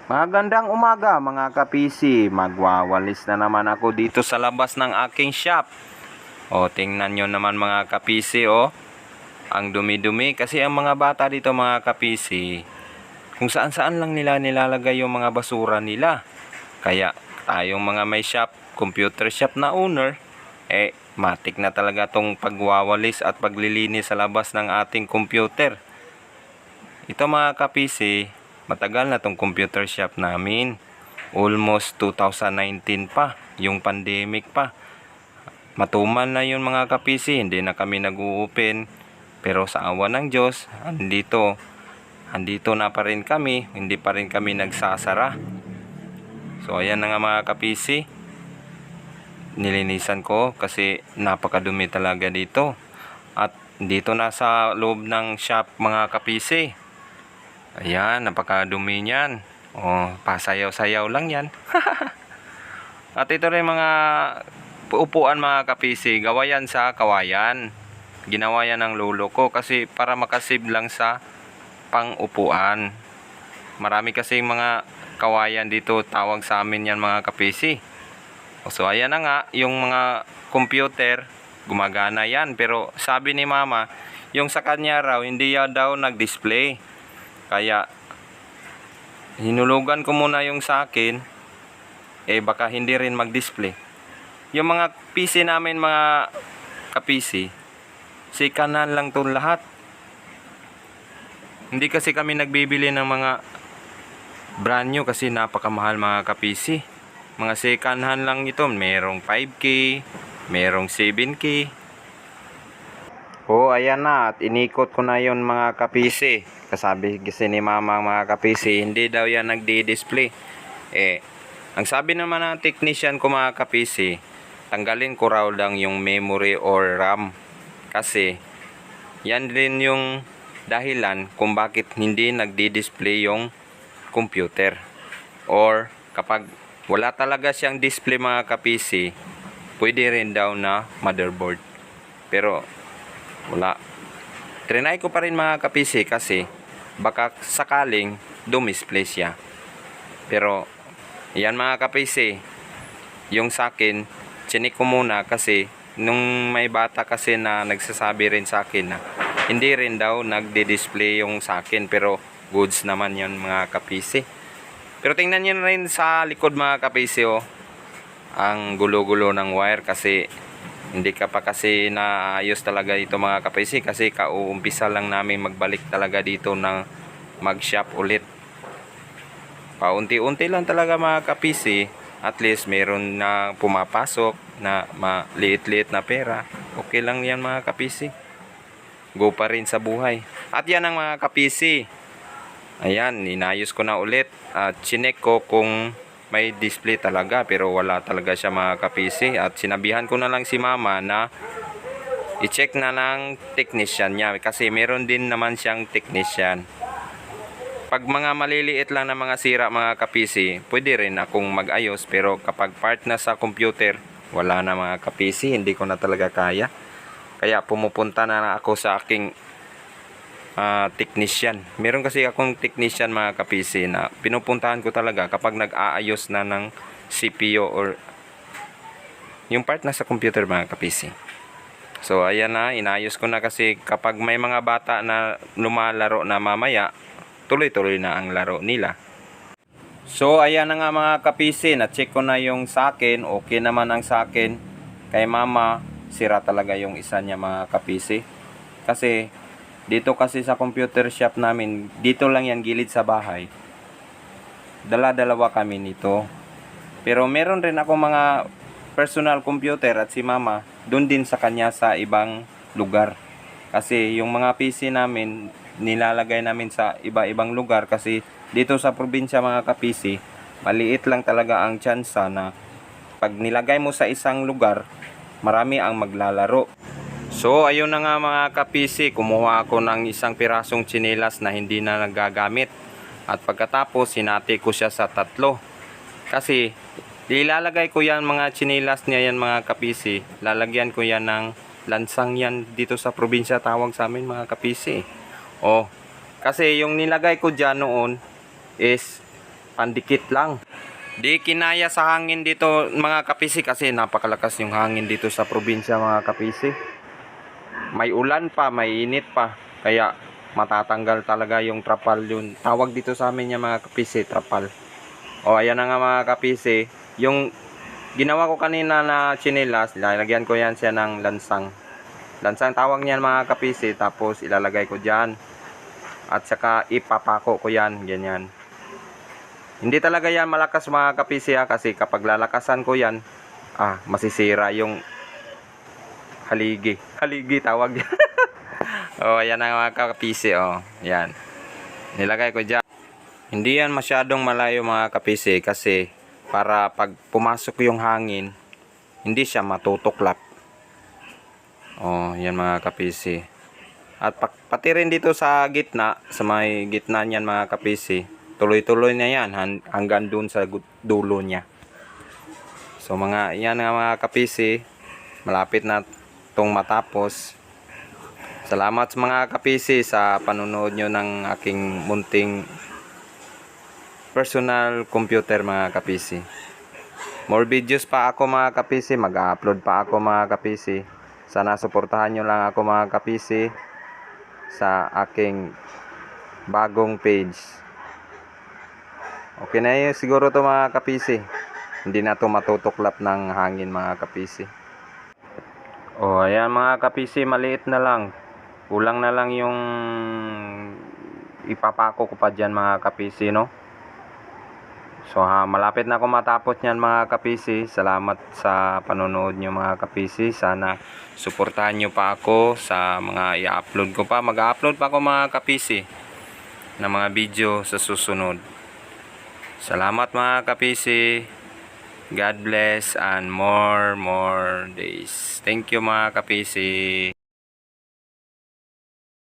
Magandang umaga mga ka-PC. Magwawalis na naman ako dito sa labas ng aking shop. O tingnan nyo naman mga ka-PC ang dumi-dumi kasi ang mga bata dito mga ka-PC, kung saan-saan lang nila nilalagay yung mga basura nila. Kaya tayong mga may shop, computer shop na owner, matik na talaga tong pagwawalis at paglilinis sa labas ng ating computer. Ito mga ka-PC, matagal na tong computer shop namin. Almost 2019 pa, yung pandemic pa. Matumal na yun mga ka-PC, hindi na kami nag-u-open. Pero sa awa ng Diyos, andito na pa rin kami, hindi pa rin kami nagsasara. So ayan na nga mga ka-PC. Nilinisan ko kasi napakadumi talaga dito. At dito na sa loob ng shop mga ka-PC. Ayan, napakadumi niyan. Pasayaw-sayaw lang yan. At ito rin mga upuan mga ka-PC, gawa yan sa kawayan. Ginawa yan ng lolo ko kasi para makasib lang sa pang-upuan. Marami kasi mga kawayan dito, tawag sa amin yan mga ka-PC. So ayan na nga, yung mga computer, gumagana yan. Pero sabi ni mama, yung sa kanya raw, hindi yan daw nag-display. Kaya hinulugan ko muna yung sa akin, baka hindi rin mag-display. Yung mga PC namin mga ka-PC, sikanan lang to lahat. Hindi kasi kami nagbibili ng mga brand new kasi napakamahal mga ka-PC. Mga second hand lang ito, merong 5K, merong 7K. Ayan na, at inikot ko na yon mga ka-PC. Kasabi kasi ni mama mga ka-PC, hindi daw yan nagdi-display. Ang sabi naman ng technician ko mga ka-PC, tanggalin ko raw lang yung memory or RAM. Kasi yan din yung dahilan kung bakit hindi nagdi-display yung computer. Or kapag wala talaga siyang display mga ka-PC, pwede rin daw na motherboard. Pero wala. Trinay ko pa rin mga ka-PC kasi baka sakaling dumisplay siya. Pero yan mga ka-PC, yung sa akin, chinik ko muna kasi nung may bata kasi na nagsasabi rin sa akin na hindi rin daw nagdi-display yung sa akin, pero goods naman yun mga ka-PC. Pero tingnan nyo rin sa likod mga ka-PC ang gulo-gulo ng wire kasi hindi ka pa kasi naayos talaga dito mga ka-PC kasi kauumpisa lang namin magbalik talaga dito ng mag-shop ulit. Paunti-unti lang talaga mga ka-PC, at least meron na pumapasok na maliit-liit na pera. Okay lang yan mga ka-PC. Go pa rin sa buhay. At yan ang mga ka-PC. Ayan, inayos ko na ulit at chinek ko kung may display talaga, pero wala talaga siya mga ka-PC. At sinabihan ko na lang si mama na i-check na ng technician niya kasi meron din naman siyang technician. Pag mga maliliit lang na mga sira mga ka-PC, pwede rin akong mag-ayos, pero kapag part na sa computer, wala na mga ka-PC, hindi ko na talaga kaya. Kaya pumupunta na ako sa aking technician. Meron kasi akong technician mga ka-PC na pinupuntahan ko talaga kapag nag-aayos na ng CPU or yung part na sa computer mga ka-PC. So ayan na, inayos ko na kasi kapag may mga bata na lumalaro na mamaya, tuloy-tuloy na ang laro nila. So ayan na nga mga ka-PC, na-check ko na yung sa akin, okay naman ang sa akin. Kay mama, sira talaga yung isa niya mga ka-PC. Kasi dito kasi sa computer shop namin, dito lang yan gilid sa bahay. Dala-dalawa kami nito. Pero meron rin ako mga personal computer at si mama, doon din sa kanya sa ibang lugar. Kasi yung mga PC namin, nilalagay namin sa iba-ibang lugar kasi dito sa probinsya mga ka-PC, maliit lang talaga ang tsansa na pag nilagay mo sa isang lugar, marami ang maglalaro. So ayun na nga mga ka-PC, kumuha ako ng isang pirasong tsinelas na hindi na nagagamit. At pagkatapos sinati ko siya sa 3. Kasi ilalagay ko yan mga tsinelas niya yan mga ka-PC. Lalagyan ko yan ng lansang yan dito sa probinsya, tawag sa amin mga ka-PC. Kasi yung nilagay ko dyan noon is pandikit lang. Di kinaya sa hangin dito mga kapisi kasi napakalakas yung hangin dito sa probinsya mga kapisi. May ulan pa, may init pa. Kaya matatanggal talaga yung trapal yun. Tawag dito sa amin yung mga kapisi, trapal. O ayan na nga mga kapisi. Yung ginawa ko kanina na chinelas, lalagyan ko yan siya ng lansang. Lansang tawag niyan mga kapisi. Tapos ilalagay ko dyan. At saka ipapako ko yan, ganyan. Hindi talaga yan malakas mga kapisi kasi kapag lalakasan ko yan, masisira yung haligi. Haligi tawag yan. Ayan na mga kapisi, yan. Nilagay ko dyan. Hindi yan masyadong malayo mga kapisi kasi para pag pumasok yung hangin, hindi siya matutuklap. Yan mga kapisi. At pati rin dito sa gitna, sa may gitna niyan mga kapisi, tuloy-tuloy na yan hanggang dun sa dulo niya. So yan mga kapisi, malapit na itong matapos. Salamat sa mga kapisi sa panonood nyo ng aking munting personal computer mga kapisi. More videos pa ako mga kapisi, mag-upload pa ako mga kapisi. Sana suportahan nyo lang ako mga kapisi sa aking bagong page. Okay na yun siguro to mga kapisi. Hindi na to matutuklap ng hangin mga kapisi. Ayan mga kapisi, maliit na lang. Kulang na lang yung ipapako ko pa dyan mga kapisi, no? So malapit na ako matapos nyan mga kapisi. Salamat sa panonood nyo mga kapisi. Sana suportahan nyo pa ako sa mga i-upload ko pa. Mag-upload pa ako mga kapisi ng mga video sa susunod. Salamat mga kapisi. God bless and more days. Thank you mga kapisi.